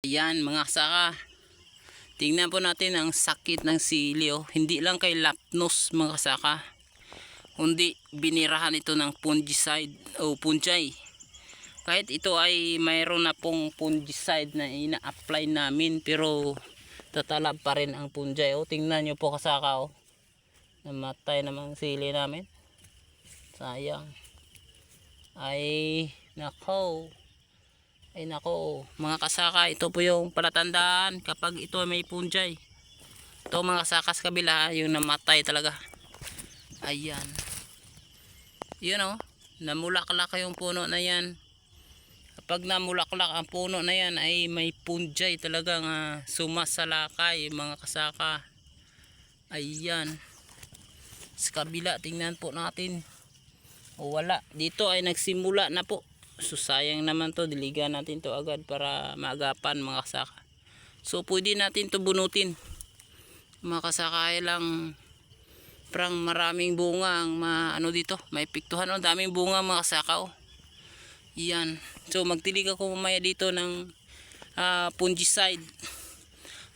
Ayan mga saka, tingnan po natin ang sakit ng sili. Hindi lang kay lapnos mga saka, kundi binirahan ito ng fungicide o fungi. Kahit ito ay mayroon na pong fungicide na ina-apply namin, pero tatalab pa rin ang fungi. Tingnan nyo po kasaka, namatay namang sili namin, sayang. Ay nako, mga kasaka, ito po yung palatandaan kapag ito may fungi. Ito mga kasaka sa kabila, yung namatay talaga. Ayan, yun namulaklak yung puno na yan. Kapag namulaklak ang puno na yan ay may fungi talagang sumasalakay mga kasaka. Ayan, sa kabila tingnan po natin, wala. Dito ay nagsimula na po. So sayang naman to, diligan natin to agad para maagapan mga kasaka. So pwede natin to bunutin mga kasaka, ay lang parang maraming bunga ang dito, may piktuhan. Daming bunga mga kasaka. Yan, so magtilig ako mamaya dito ng fungicide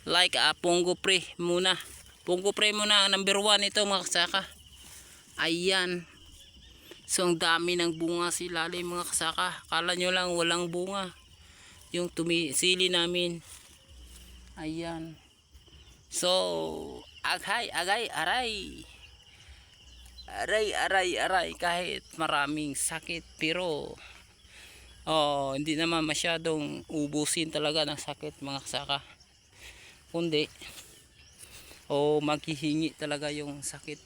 like Pongo Pre muna. Pongo Pre muna ang number 1 ito mga kasaka. Ayan, so ang dami ng bunga sa ilalim mga kasaka. Kala nyo lang walang bunga yung sili namin. Ayan, so aray kahit maraming sakit, pero hindi naman masyadong ubusin talaga ng sakit mga kasaka, kundi maghihingi talaga yung sakit.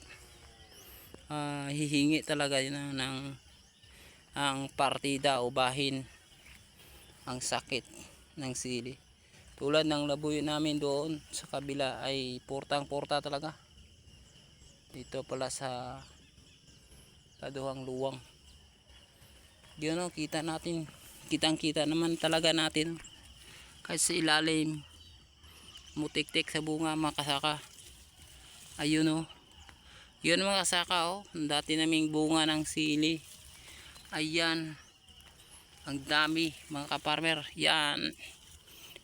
Hihingi talaga ng ang partida o bahin ang sakit ng sili. Tulad ng labuyo namin doon sa kabila ay portang-porta talaga. Dito pala sa kaduhang luwang. Yun kita natin, kitang-kita naman talaga natin. Kasi ilalim, mutik-tik sa bunga mga kasaka. Ayun yun mga kasaka, dati naming bunga ng sili. Ayan, ang dami mga kaparmer. Yan,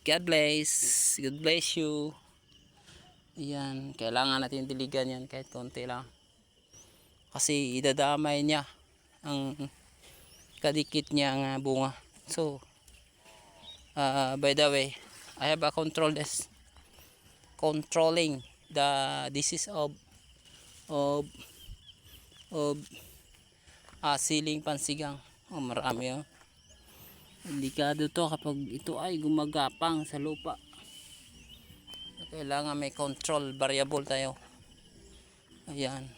God bless you. Ayan, kailangan natin diligan yan kahit konti lang, kasi idadamay niya ang kadikit niya ang bunga. So by the way, I have a controlling the disease of siling pansigang. Marami delikado to kapag ito ay gumagapang sa lupa. Kailangan may control variable tayo. Ayan,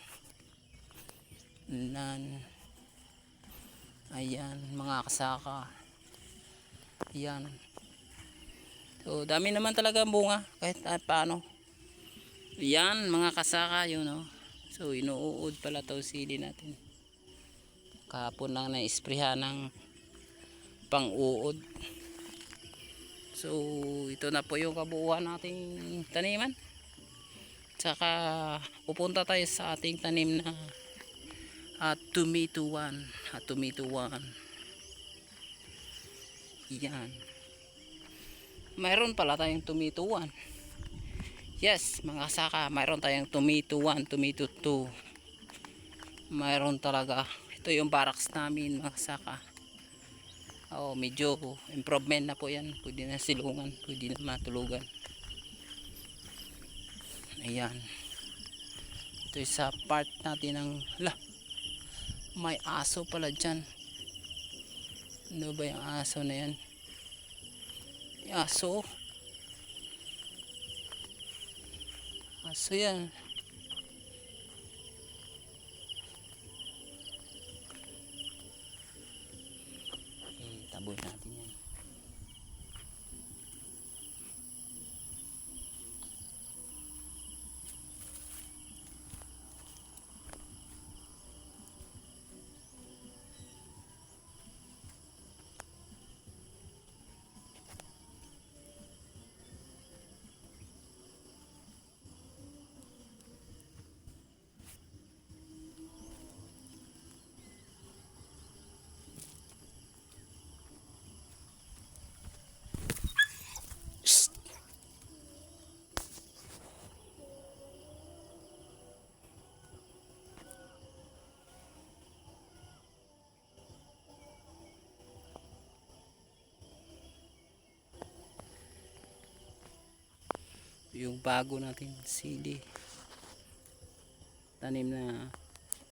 ayan mga kasaka. Ayan, so dami naman talaga ang bunga kahit paano. Ayan mga kasaka, yun so inuud pala to sili natin. Kahapon lang na-isprehan ng pang-uod. So ito na po yung kabuuan nating taniman. Saka pupunta tayo sa ating tanim na tomato 1. Yan, mayroon pala tayong tomato 1. Yes mga saka, mayroon tayong tomato 1, tomato 2. Mayroon talaga. Ito yung barracks namin mga saka. Medyo improvement na po yan. Pwede na silungan, pwede na matulugan. Ayan, ito sa part natin ng may aso pala dyan. Ano ba yung aso na yan? Yung aso yan. Taboy natin yan. yung bago natin sili tanim na